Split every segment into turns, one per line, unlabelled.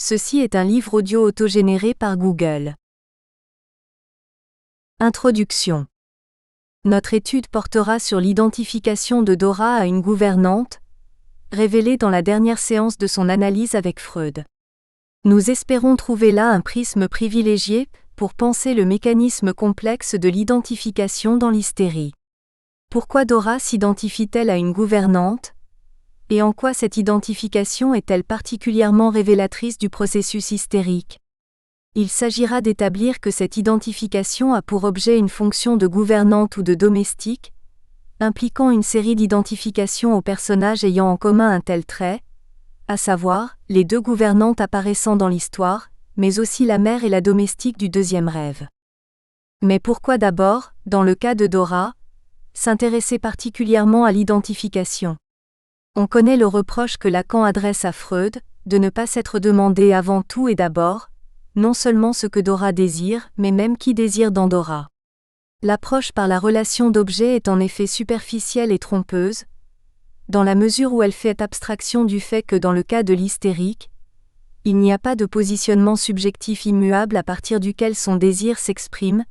Ceci est un livre audio autogénéré par Google. Introduction. Notre étude portera sur l'identification de Dora à une gouvernante, révélée dans la dernière séance de son analyse avec Freud. Nous espérons trouver là un prisme privilégié pour penser le mécanisme complexe de l'identification dans l'hystérie. Pourquoi Dora s'identifie-t-elle à une gouvernante ? Et en quoi cette identification est-elle particulièrement révélatrice du processus hystérique ? Il s'agira d'établir que cette identification a pour objet une fonction de gouvernante ou de domestique, impliquant une série d'identifications aux personnages ayant en commun un tel trait, à savoir, les deux gouvernantes apparaissant dans l'histoire, mais aussi la mère et la domestique du deuxième rêve. Mais pourquoi d'abord, dans le cas de Dora, s'intéresser particulièrement à l'identification ? On connaît le reproche que Lacan adresse à Freud, de ne pas s'être demandé avant tout et d'abord, non seulement ce que Dora désire, mais même qui désire dans Dora. L'approche par la relation d'objet est en effet superficielle et trompeuse, dans la mesure où elle fait abstraction du fait que dans le cas de l'hystérique, il n'y a pas de positionnement subjectif immuable à partir duquel son désir s'exprime,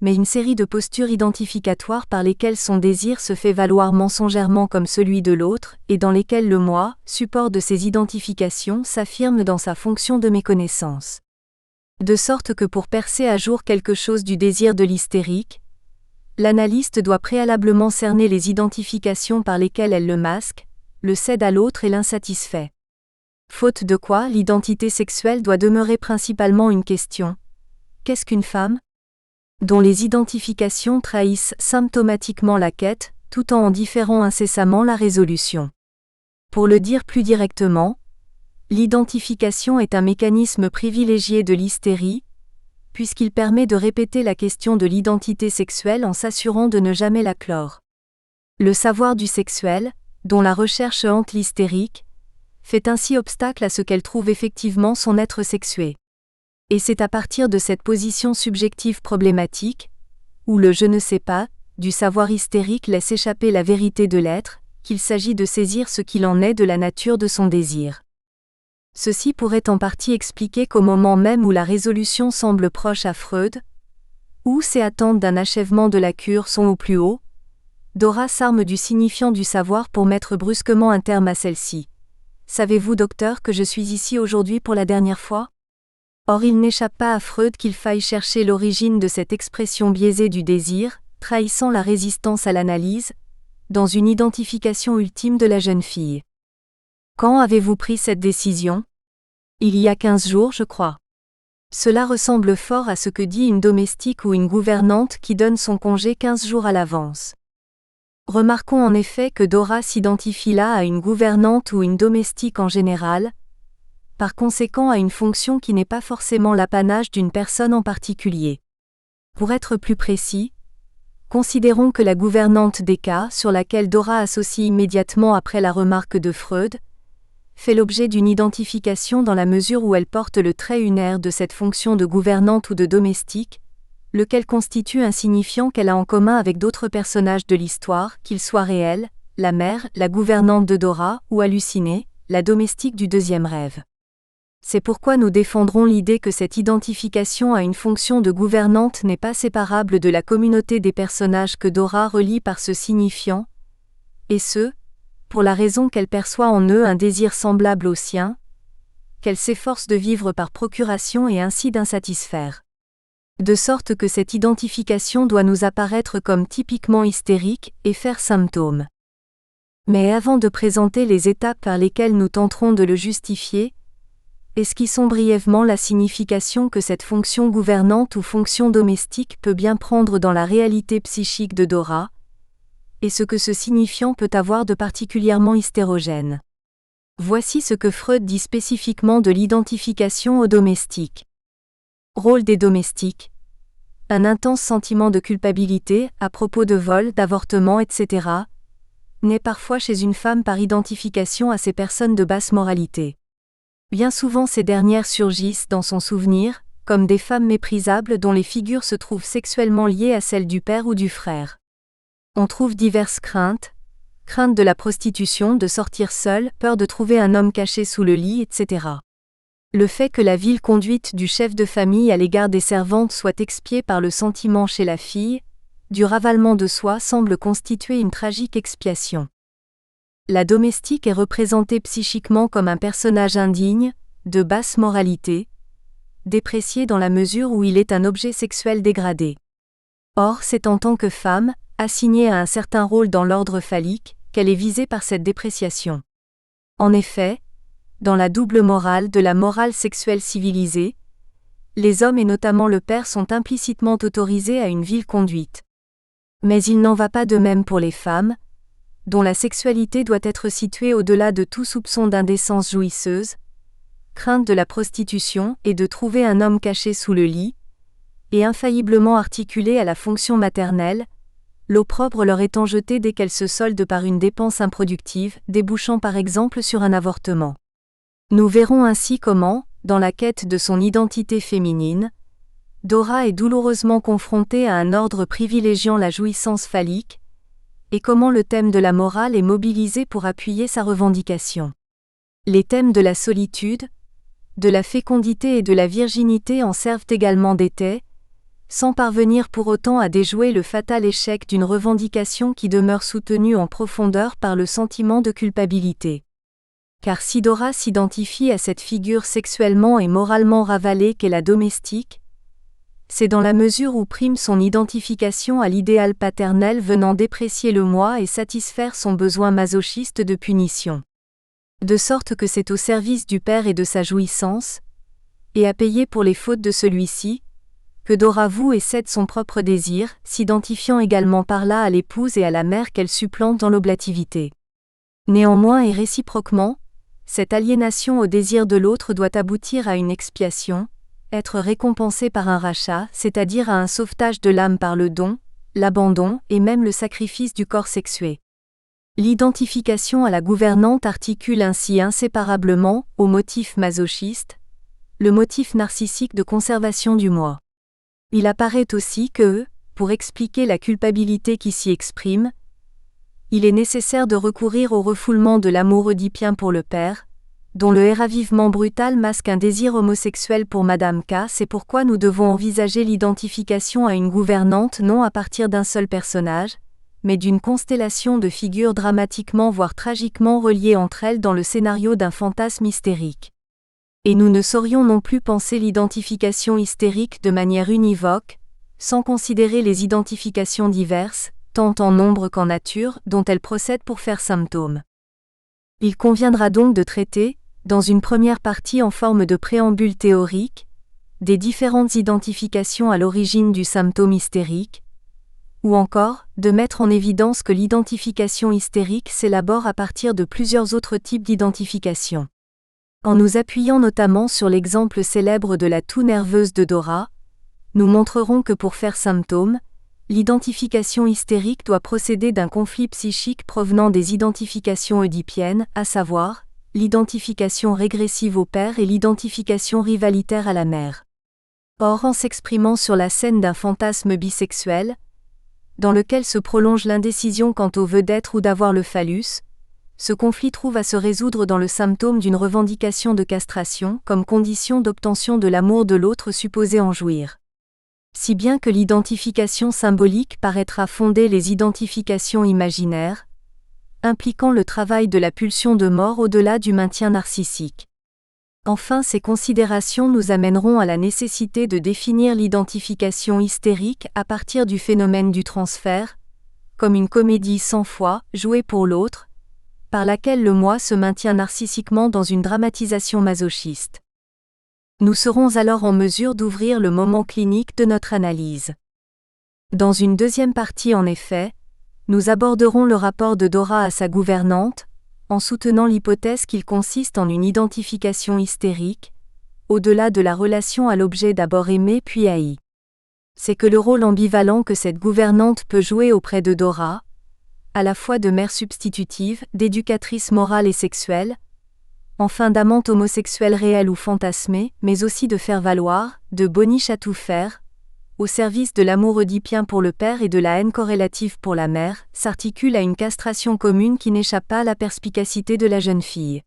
mais une série de postures identificatoires par lesquelles son désir se fait valoir mensongèrement comme celui de l'autre, et dans lesquelles le moi, support de ces identifications, s'affirme dans sa fonction de méconnaissance. De sorte que pour percer à jour quelque chose du désir de l'hystérique, l'analyste doit préalablement cerner les identifications par lesquelles elle le masque, le cède à l'autre et l'insatisfait. Faute de quoi, l'identité sexuelle doit demeurer principalement une question. Qu'est-ce qu'une femme ? Dont les identifications trahissent symptomatiquement la quête, tout en différant incessamment la résolution. Pour le dire plus directement, l'identification est un mécanisme privilégié de l'hystérie, puisqu'il permet de répéter la question de l'identité sexuelle en s'assurant de ne jamais la clore. Le savoir du sexuel, dont la recherche hante l'hystérique, fait ainsi obstacle à ce qu'elle trouve effectivement son être sexué. Et c'est à partir de cette position subjective problématique, où le « je ne sais pas » du savoir hystérique laisse échapper la vérité de l'être, qu'il s'agit de saisir ce qu'il en est de la nature de son désir. Ceci pourrait en partie expliquer qu'au moment même où la résolution semble proche à Freud, où ses attentes d'un achèvement de la cure sont au plus haut, Dora s'arme du signifiant du savoir pour mettre brusquement un terme à celle-ci. « Savez-vous, docteur, que je suis ici aujourd'hui pour la dernière fois ?» Or il n'échappe pas à Freud qu'il faille chercher l'origine de cette expression biaisée du désir, trahissant la résistance à l'analyse, dans une identification ultime de la jeune fille. Quand avez-vous pris cette décision ? Il y a 15 jours, je crois. Cela ressemble fort à ce que dit une domestique ou une gouvernante qui donne son congé 15 jours à l'avance. Remarquons en effet que Dora s'identifie là à une gouvernante ou une domestique en général, par conséquent à une fonction qui n'est pas forcément l'apanage d'une personne en particulier. Pour être plus précis, considérons que la gouvernante des cas, sur laquelle Dora associe immédiatement après la remarque de Freud, fait l'objet d'une identification dans la mesure où elle porte le trait unaire de cette fonction de gouvernante ou de domestique, lequel constitue un signifiant qu'elle a en commun avec d'autres personnages de l'histoire, qu'ils soient réels, la mère, la gouvernante de Dora, ou hallucinée, la domestique du deuxième rêve. C'est pourquoi nous défendrons l'idée que cette identification à une fonction de gouvernante n'est pas séparable de la communauté des personnages que Dora relie par ce signifiant, et ce, pour la raison qu'elle perçoit en eux un désir semblable au sien, qu'elle s'efforce de vivre par procuration et ainsi d'insatisfaire. De sorte que cette identification doit nous apparaître comme typiquement hystérique et faire symptôme. Mais avant de présenter les étapes par lesquelles nous tenterons de le justifier, esquissons brièvement la signification que cette fonction gouvernante ou fonction domestique peut bien prendre dans la réalité psychique de Dora, et ce que ce signifiant peut avoir de particulièrement hystérogène. Voici ce que Freud dit spécifiquement de l'identification aux domestiques. Rôle des domestiques. Un intense sentiment de culpabilité, à propos de vol, d'avortement, etc., naît parfois chez une femme par identification à ces personnes de basse moralité. Bien souvent ces dernières surgissent dans son souvenir, comme des femmes méprisables dont les figures se trouvent sexuellement liées à celles du père ou du frère. On trouve diverses craintes, crainte de la prostitution, de sortir seule, peur de trouver un homme caché sous le lit, etc. Le fait que la vile conduite du chef de famille à l'égard des servantes soit expiée par le sentiment chez la fille, du ravalement de soi semble constituer une tragique expiation. La domestique est représentée psychiquement comme un personnage indigne, de basse moralité, déprécié dans la mesure où il est un objet sexuel dégradé. Or, c'est en tant que femme, assignée à un certain rôle dans l'ordre phallique, qu'elle est visée par cette dépréciation. En effet, dans la double morale de la morale sexuelle civilisée, les hommes et notamment le père sont implicitement autorisés à une vile conduite. Mais il n'en va pas de même pour les femmes, dont la sexualité doit être située au-delà de tout soupçon d'indécence jouisseuse, crainte de la prostitution et de trouver un homme caché sous le lit, et infailliblement articulée à la fonction maternelle, l'opprobre leur étant jeté dès qu'elle se solde par une dépense improductive, débouchant par exemple sur un avortement. Nous verrons ainsi comment, dans la quête de son identité féminine, Dora est douloureusement confrontée à un ordre privilégiant la jouissance phallique, et comment le thème de la morale est mobilisé pour appuyer sa revendication. Les thèmes de la solitude, de la fécondité et de la virginité en servent également d'étais, sans parvenir pour autant à déjouer le fatal échec d'une revendication qui demeure soutenue en profondeur par le sentiment de culpabilité. Car si Dora s'identifie à cette figure sexuellement et moralement ravalée qu'est la domestique, c'est dans la mesure où prime son identification à l'idéal paternel venant déprécier le moi et satisfaire son besoin masochiste de punition. De sorte que c'est au service du père et de sa jouissance, et à payer pour les fautes de celui-ci, que Dora voue et cède son propre désir, s'identifiant également par là à l'épouse et à la mère qu'elle supplante dans l'oblativité. Néanmoins et réciproquement, cette aliénation au désir de l'autre doit aboutir à une expiation, être récompensée par un rachat, c'est-à-dire à un sauvetage de l'âme par le don, l'abandon et même le sacrifice du corps sexué. L'identification à la gouvernante articule ainsi inséparablement, au motif masochiste, le motif narcissique de conservation du moi. Il apparaît aussi que, pour expliquer la culpabilité qui s'y exprime, il est nécessaire de recourir au refoulement de l'amour oedipien pour le père, dont le ravivement brutal masque un désir homosexuel pour Madame K. C'est pourquoi nous devons envisager l'identification à une gouvernante non à partir d'un seul personnage, mais d'une constellation de figures dramatiquement voire tragiquement reliées entre elles dans le scénario d'un fantasme hystérique. Et nous ne saurions non plus penser l'identification hystérique de manière univoque, sans considérer les identifications diverses, tant en nombre qu'en nature, dont elle procède pour faire symptôme. Il conviendra donc de traiter, dans une première partie en forme de préambule théorique, des différentes identifications à l'origine du symptôme hystérique, ou encore, de mettre en évidence que l'identification hystérique s'élabore à partir de plusieurs autres types d'identification. En nous appuyant notamment sur l'exemple célèbre de la toux nerveuse de Dora, nous montrerons que pour faire symptôme, l'identification hystérique doit procéder d'un conflit psychique provenant des identifications oedipiennes, à savoir, l'identification régressive au père et l'identification rivalitaire à la mère. Or, en s'exprimant sur la scène d'un fantasme bisexuel, dans lequel se prolonge l'indécision quant au veut d'être ou d'avoir le phallus, ce conflit trouve à se résoudre dans le symptôme d'une revendication de castration comme condition d'obtention de l'amour de l'autre supposé en jouir. Si bien que l'identification symbolique paraîtra fonder les identifications imaginaires, impliquant le travail de la pulsion de mort au-delà du maintien narcissique. Enfin, ces considérations nous amèneront à la nécessité de définir l'identification hystérique à partir du phénomène du transfert, comme une comédie sans foi, jouée pour l'autre, par laquelle le moi se maintient narcissiquement dans une dramatisation masochiste. Nous serons alors en mesure d'ouvrir le moment clinique de notre analyse. Dans une deuxième partie en effet, nous aborderons le rapport de Dora à sa gouvernante, en soutenant l'hypothèse qu'il consiste en une identification hystérique, au-delà de la relation à l'objet d'abord aimé puis haï. C'est que le rôle ambivalent que cette gouvernante peut jouer auprès de Dora, à la fois de mère substitutive, d'éducatrice morale et sexuelle, enfin d'amante homosexuelle réelle ou fantasmée, mais aussi de faire-valoir, de boniche à tout faire, au service de l'amour oedipien pour le père et de la haine corrélative pour la mère, s'articule à une castration commune qui n'échappe pas à la perspicacité de la jeune fille.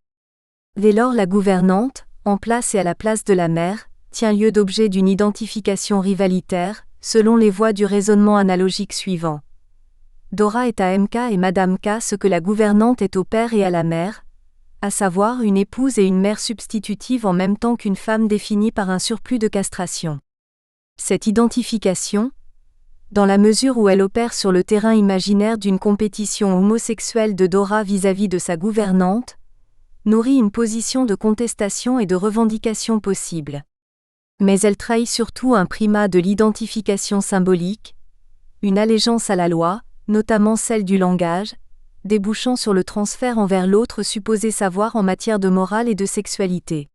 Dès lors la gouvernante, en place et à la place de la mère, tient lieu d'objet d'une identification rivalitaire, selon les voies du raisonnement analogique suivant. Dora est à MK et Madame K ce que la gouvernante est au père et à la mère, à savoir une épouse et une mère substitutive en même temps qu'une femme définie par un surplus de castration. Cette identification, dans la mesure où elle opère sur le terrain imaginaire d'une compétition homosexuelle de Dora vis-à-vis de sa gouvernante, nourrit une position de contestation et de revendication possible. Mais elle trahit surtout un primat de l'identification symbolique, une allégeance à la loi, notamment celle du langage, débouchant sur le transfert envers l'autre supposé savoir en matière de morale et de sexualité.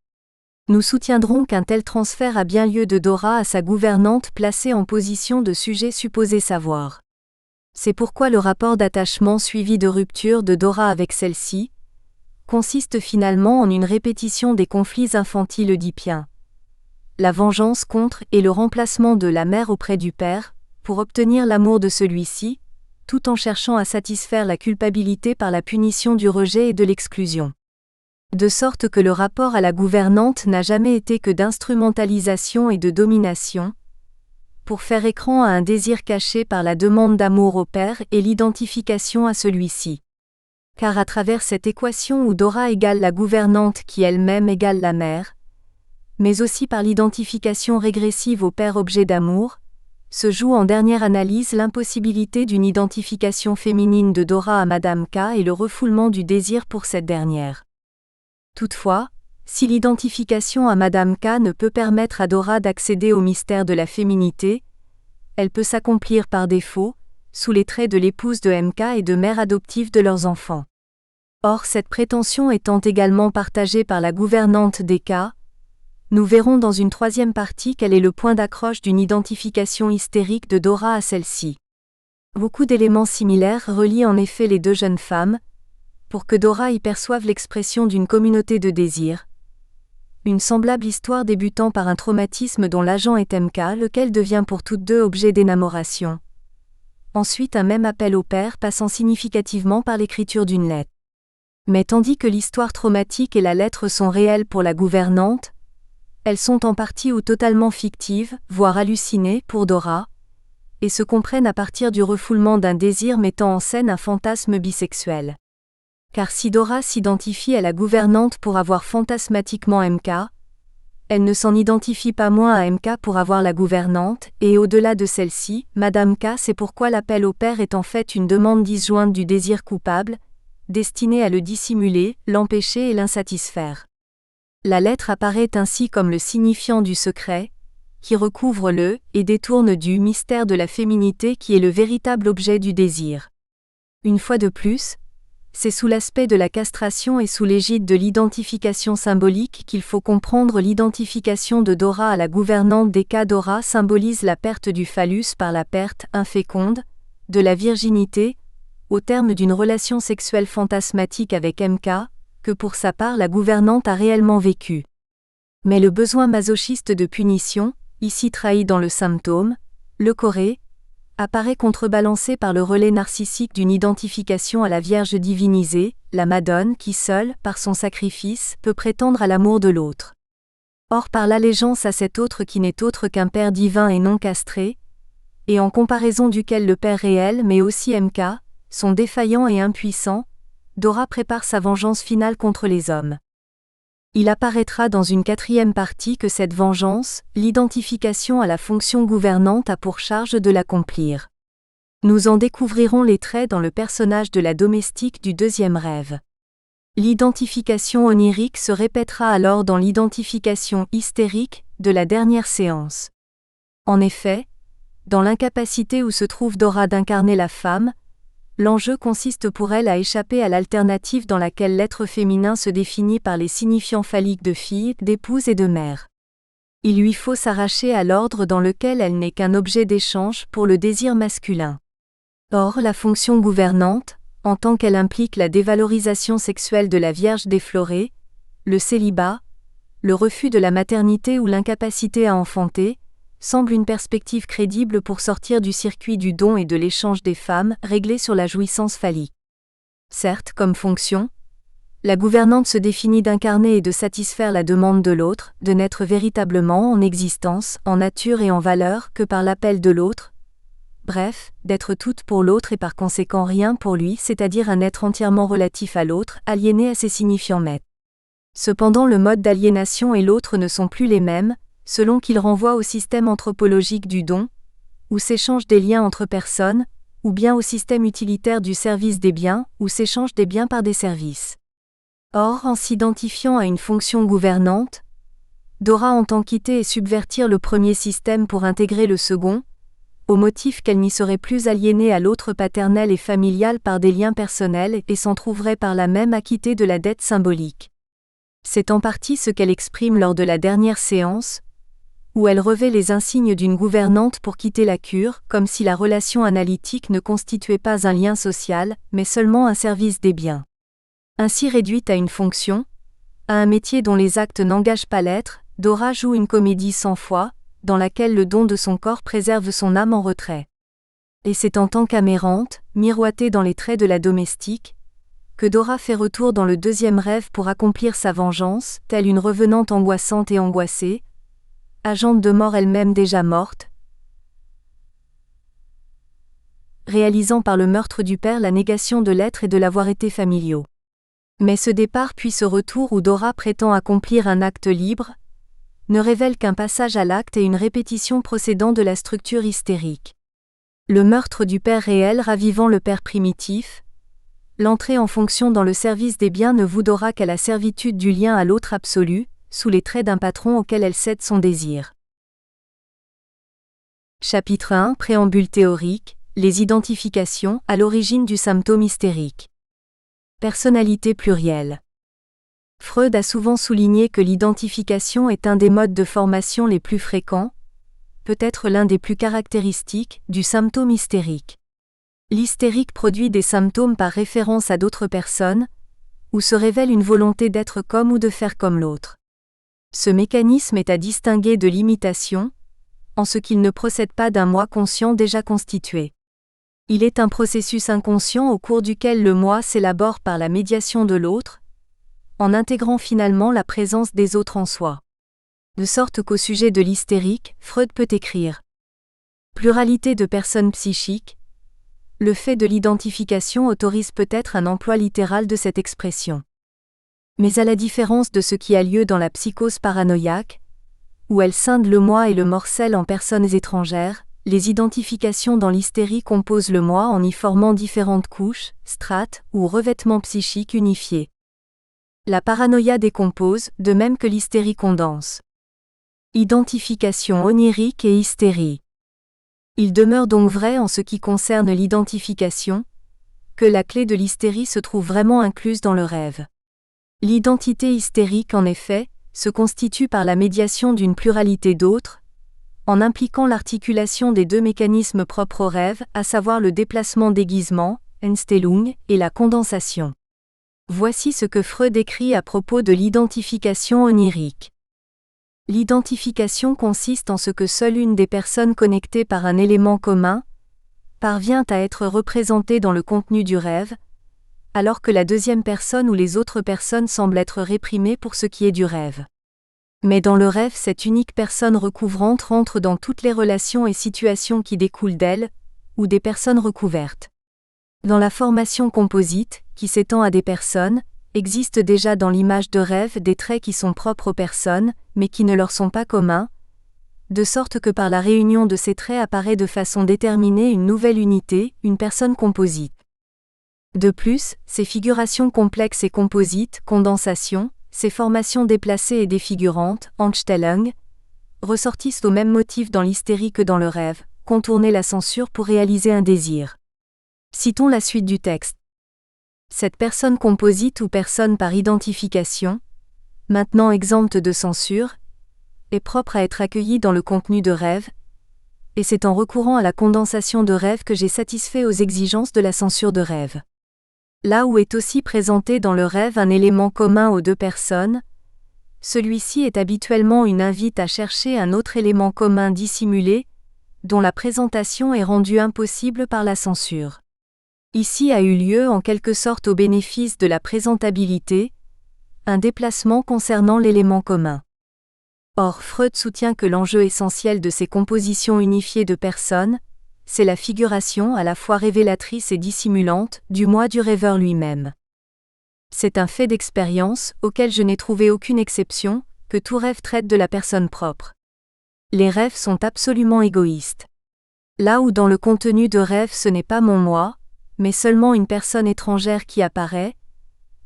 Nous soutiendrons qu'un tel transfert a bien lieu de Dora à sa gouvernante placée en position de sujet supposé savoir. C'est pourquoi le rapport d'attachement suivi de rupture de Dora avec celle-ci consiste finalement en une répétition des conflits infantiles oedipiens. La vengeance contre et le remplacement de la mère auprès du père, pour obtenir l'amour de celui-ci, tout en cherchant à satisfaire la culpabilité par la punition du rejet et de l'exclusion. De sorte que le rapport à la gouvernante n'a jamais été que d'instrumentalisation et de domination, pour faire écran à un désir caché par la demande d'amour au père et l'identification à celui-ci. Car à travers cette équation où Dora égale la gouvernante qui elle-même égale la mère, mais aussi par l'identification régressive au père objet d'amour, se joue en dernière analyse l'impossibilité d'une identification féminine de Dora à Madame K et le refoulement du désir pour cette dernière. Toutefois, si l'identification à Madame K ne peut permettre à Dora d'accéder au mystère de la féminité, elle peut s'accomplir par défaut, sous les traits de l'épouse de MK et de mère adoptive de leurs enfants. Or cette prétention étant également partagée par la gouvernante des K, nous verrons dans une troisième partie quel est le point d'accroche d'une identification hystérique de Dora à celle-ci. Beaucoup d'éléments similaires relient en effet les deux jeunes femmes, pour que Dora y perçoive l'expression d'une communauté de désir. Une semblable histoire débutant par un traumatisme dont l'agent est MK, lequel devient pour toutes deux objet d'énamoration. Ensuite un même appel au père passant significativement par l'écriture d'une lettre. Mais tandis que l'histoire traumatique et la lettre sont réelles pour la gouvernante, elles sont en partie ou totalement fictives, voire hallucinées, pour Dora, et se comprennent à partir du refoulement d'un désir mettant en scène un fantasme bisexuel. Car si Dora s'identifie à la gouvernante pour avoir fantasmatiquement MK, elle ne s'en identifie pas moins à MK pour avoir la gouvernante, et au-delà de celle-ci, Madame K, c'est pourquoi l'appel au père est en fait une demande disjointe du désir coupable, destinée à le dissimuler, l'empêcher et l'insatisfaire. La lettre apparaît ainsi comme le signifiant du secret, qui recouvre le et détourne du mystère de la féminité qui est le véritable objet du désir. Une fois de plus, c'est sous l'aspect de la castration et sous l'égide de l'identification symbolique qu'il faut comprendre l'identification de Dora à la gouvernante des K. Dora symbolise la perte du phallus par la perte inféconde de la virginité, au terme d'une relation sexuelle fantasmatique avec MK, que pour sa part la gouvernante a réellement vécu. Mais le besoin masochiste de punition, ici trahi dans le symptôme, le choré, apparaît contrebalancé par le relais narcissique d'une identification à la Vierge divinisée, la Madone qui seule, par son sacrifice, peut prétendre à l'amour de l'autre. Or par l'allégeance à cet autre qui n'est autre qu'un Père divin et non castré, et en comparaison duquel le Père réel mais aussi MK, sont défaillants et impuissants, Dora prépare sa vengeance finale contre les hommes. Il apparaîtra dans une quatrième partie que cette vengeance, l'identification à la fonction gouvernante a pour charge de l'accomplir. Nous en découvrirons les traits dans le personnage de la domestique du deuxième rêve. L'identification onirique se répétera alors dans l'identification hystérique de la dernière séance. En effet, dans l'incapacité où se trouve Dora d'incarner la femme, l'enjeu consiste pour elle à échapper à l'alternative dans laquelle l'être féminin se définit par les signifiants phalliques de fille, d'épouse et de mère. Il lui faut s'arracher à l'ordre dans lequel elle n'est qu'un objet d'échange pour le désir masculin. Or, la fonction gouvernante, en tant qu'elle implique la dévalorisation sexuelle de la Vierge déflorée, le célibat, le refus de la maternité ou l'incapacité à enfanter, semble une perspective crédible pour sortir du circuit du don et de l'échange des femmes, réglé sur la jouissance phallique. Certes, comme fonction, La gouvernante se définit d'incarner et de satisfaire la demande de l'autre, de n'être véritablement en existence, en nature et en valeur que par l'appel de l'autre, bref, d'être toute pour l'autre et par conséquent rien pour lui, c'est-à-dire un être entièrement relatif à l'autre, aliéné à ses signifiants maîtres. Cependant le mode d'aliénation et l'autre ne sont plus les mêmes, selon qu'ils renvoient au système anthropologique du don, où s'échangent des liens entre personnes, ou bien au système utilitaire du service des biens, où s'échangent des biens par des services. Or, en s'identifiant à une fonction gouvernante, Dora entend quitter et subvertir le premier système pour intégrer le second, au motif qu'elle n'y serait plus aliénée à l'autre paternel et familial par des liens personnels et s'en trouverait par là même acquittée de la dette symbolique. C'est en partie ce qu'elle exprime lors de la dernière séance, où elle revêt les insignes d'une gouvernante pour quitter la cure, comme si la relation analytique ne constituait pas un lien social, mais seulement un service des biens. Ainsi réduite à une fonction, à un métier dont les actes n'engagent pas l'être, Dora joue une comédie sans foi, dans laquelle le don de son corps préserve son âme en retrait. Et c'est en tant qu'amérante, miroitée dans les traits de la domestique, que Dora fait retour dans le deuxième rêve pour accomplir sa vengeance, telle une revenante angoissante et angoissée, agente de mort elle-même déjà morte, réalisant par le meurtre du père la négation de l'être et de l'avoir été familiaux. Mais ce départ puis ce retour où Dora prétend accomplir un acte libre, ne révèle qu'un passage à l'acte et une répétition procédant de la structure hystérique. Le meurtre du père réel ravivant le père primitif, l'entrée en fonction dans le service des biens ne vous Dora qu'à la servitude du lien à l'autre absolu, sous les traits d'un patron auquel elle cède son désir. Chapitre 1 Préambule théorique, les identifications à l'origine du symptôme hystérique. Personnalité plurielle. Freud a souvent souligné que l'identification est un des modes de formation les plus fréquents, peut-être l'un des plus caractéristiques, du symptôme hystérique. L'hystérique produit des symptômes par référence à d'autres personnes, où se révèle une volonté d'être comme ou de faire comme l'autre. Ce mécanisme est à distinguer de l'imitation, en ce qu'il ne procède pas d'un moi conscient déjà constitué. Il est un processus inconscient au cours duquel le moi s'élabore par la médiation de l'autre, en intégrant finalement la présence des autres en soi. De sorte qu'au sujet de l'hystérique, Freud peut écrire « Pluralité de personnes psychiques », le fait de l'identification autorise peut-être un emploi littéral de cette expression. Mais à la différence de ce qui a lieu dans la psychose paranoïaque, où elle scinde le moi et le morcelle en personnes étrangères, les identifications dans l'hystérie composent le moi en y formant différentes couches, strates ou revêtements psychiques unifiés. La paranoïa décompose, de même que l'hystérie condense. Identification onirique et hystérie. Il demeure donc vrai en ce qui concerne l'identification, que la clé de l'hystérie se trouve vraiment incluse dans le rêve. L'identité hystérique, en effet, se constitue par la médiation d'une pluralité d'autres, en impliquant l'articulation des deux mécanismes propres au rêve, à savoir le déplacement déguisement, Entstellung, et la condensation. Voici ce que Freud écrit à propos de l'identification onirique. L'identification consiste en ce que seule une des personnes connectées par un élément commun parvient à être représentée dans le contenu du rêve, alors que la deuxième personne ou les autres personnes semblent être réprimées pour ce qui est du rêve. Mais dans le rêve, cette unique personne recouvrante rentre dans toutes les relations et situations qui découlent d'elle, ou des personnes recouvertes. Dans la formation composite, qui s'étend à des personnes, existent déjà dans l'image de rêve des traits qui sont propres aux personnes, mais qui ne leur sont pas communs, de sorte que par la réunion de ces traits apparaît de façon déterminée une nouvelle unité, une personne composite. De plus, ces figurations complexes et composites, condensation, ces formations déplacées et défigurantes, Entstellung, ressortissent au même motif dans l'hystérie que dans le rêve, contourner la censure pour réaliser un désir. Citons la suite du texte. Cette personne composite ou personne par identification, maintenant exempte de censure, est propre à être accueillie dans le contenu de rêve, et c'est en recourant à la condensation de rêve que j'ai satisfait aux exigences de la censure de rêve. Là où est aussi présenté dans le rêve un élément commun aux deux personnes, celui-ci est habituellement une invite à chercher un autre élément commun dissimulé, dont la présentation est rendue impossible par la censure. Ici a eu lieu en quelque sorte au bénéfice de la présentabilité, un déplacement concernant l'élément commun. Or Freud soutient que l'enjeu essentiel de ces compositions unifiées de personnes, c'est la figuration à la fois révélatrice et dissimulante du moi du rêveur lui-même. C'est un fait d'expérience, auquel je n'ai trouvé aucune exception, que tout rêve traite de la personne propre. Les rêves sont absolument égoïstes. Là où dans le contenu de rêve ce n'est pas mon moi, mais seulement une personne étrangère qui apparaît,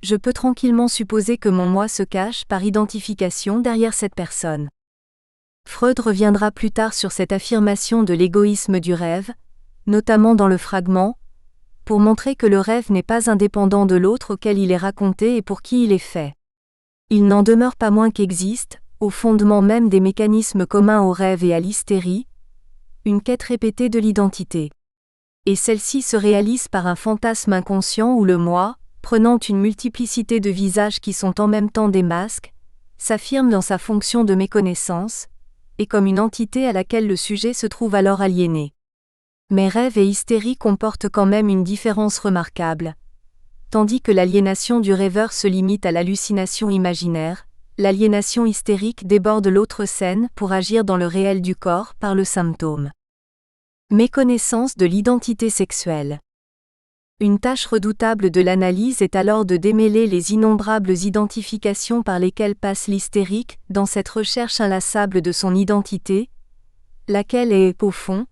je peux tranquillement supposer que mon moi se cache par identification derrière cette personne. Freud reviendra plus tard sur cette affirmation de l'égoïsme du rêve, notamment dans le fragment, pour montrer que le rêve n'est pas indépendant de l'autre auquel il est raconté et pour qui il est fait. Il n'en demeure pas moins qu'existe, au fondement même des mécanismes communs au rêve et à l'hystérie, une quête répétée de l'identité. Et celle-ci se réalise par un fantasme inconscient où le moi, prenant une multiplicité de visages qui sont en même temps des masques, s'affirme dans sa fonction de méconnaissance, et comme une entité à laquelle le sujet se trouve alors aliéné. Mais rêve et hystérie comportent quand même une différence remarquable. Tandis que l'aliénation du rêveur se limite à l'hallucination imaginaire, l'aliénation hystérique déborde l'autre scène pour agir dans le réel du corps par le symptôme. Méconnaissance de l'identité sexuelle. Une tâche redoutable de l'analyse est alors de démêler les innombrables identifications par lesquelles passe l'hystérique dans cette recherche inlassable de son identité, laquelle est, au fond,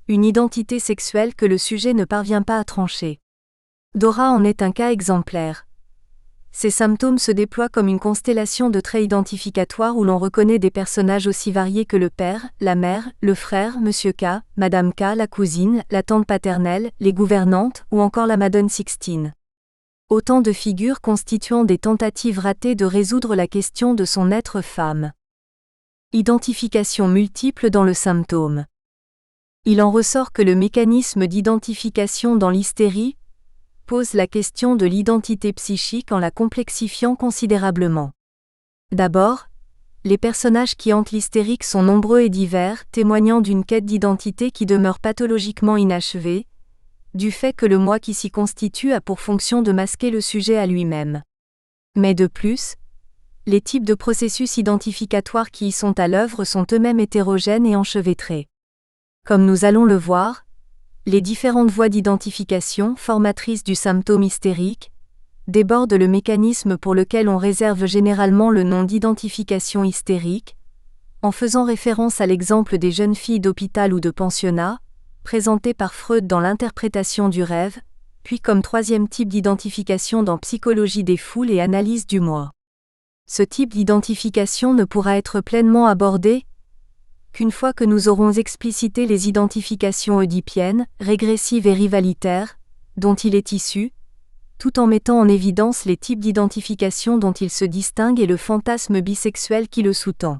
une identité sexuelle que le sujet ne parvient pas à trancher. Dora en est un cas exemplaire. Ces symptômes se déploient comme une constellation de traits identificatoires où l'on reconnaît des personnages aussi variés que le père, la mère, le frère, Monsieur K, Madame K, la cousine, la tante paternelle, les gouvernantes ou encore la Madone Sixtine. Autant de figures constituant des tentatives ratées de résoudre la question de son être femme. Identification multiple dans le symptôme. Il en ressort que le mécanisme d'identification dans l'hystérie pose la question de l'identité psychique en la complexifiant considérablement. D'abord, les personnages qui hantent l'hystérique sont nombreux et divers, témoignant d'une quête d'identité qui demeure pathologiquement inachevée, du fait que le moi qui s'y constitue a pour fonction de masquer le sujet à lui-même. Mais de plus, les types de processus identificatoires qui y sont à l'œuvre sont eux-mêmes hétérogènes et enchevêtrés. Comme nous allons le voir, les différentes voies d'identification, formatrices du symptôme hystérique, débordent le mécanisme pour lequel on réserve généralement le nom d'identification hystérique, en faisant référence à l'exemple des jeunes filles d'hôpital ou de pensionnat, présenté par Freud dans l'interprétation du rêve, puis comme troisième type d'identification dans Psychologie des foules et Analyse du moi. Ce type d'identification ne pourra être pleinement abordé qu'une fois que nous aurons explicité les identifications oedipiennes, régressives et rivalitaires, dont il est issu, tout en mettant en évidence les types d'identification dont il se distingue et le fantasme bisexuel qui le sous-tend.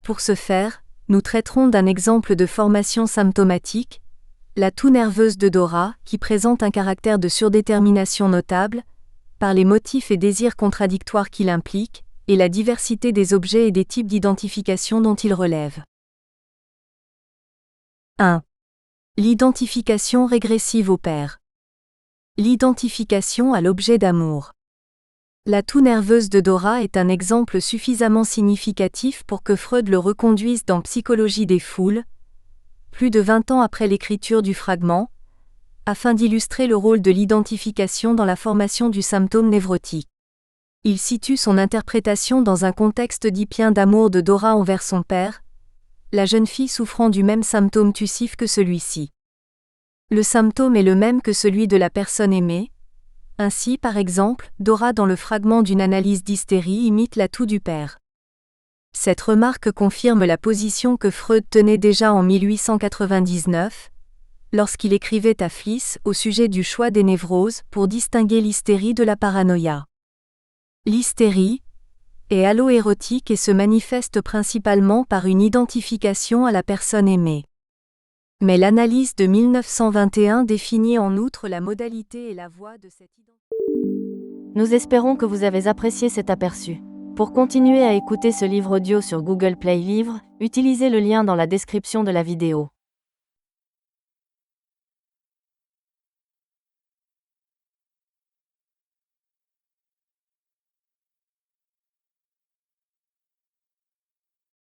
Pour ce faire, nous traiterons d'un exemple de formation symptomatique, la toux nerveuse de Dora, qui présente un caractère de surdétermination notable, par les motifs et désirs contradictoires qu'il implique, et la diversité des objets et des types d'identification dont il relève. 1. L'identification régressive au père. L'identification à l'objet d'amour. La toux nerveuse de Dora est un exemple suffisamment significatif pour que Freud le reconduise dans Psychologie des foules, plus de 20 ans après l'écriture du fragment, afin d'illustrer le rôle de l'identification dans la formation du symptôme névrotique. Il situe son interprétation dans un contexte oedipien d'amour de Dora envers son père, la jeune fille souffrant du même symptôme tussif que celui-ci. Le symptôme est le même que celui de la personne aimée. Ainsi, par exemple, Dora dans le fragment d'une analyse d'hystérie imite la toux du père. Cette remarque confirme la position que Freud tenait déjà en 1899, lorsqu'il écrivait à Fliss au sujet du choix des névroses pour distinguer l'hystérie de la paranoïa. L'hystérie est allo-érotique et se manifeste principalement par une identification à la personne aimée. Mais l'analyse de 1921 définit en outre la modalité et la voie de cette identification.
Nous espérons que vous avez apprécié cet aperçu. Pour continuer à écouter ce livre audio sur Google Play Livres, utilisez le lien dans la description de la vidéo.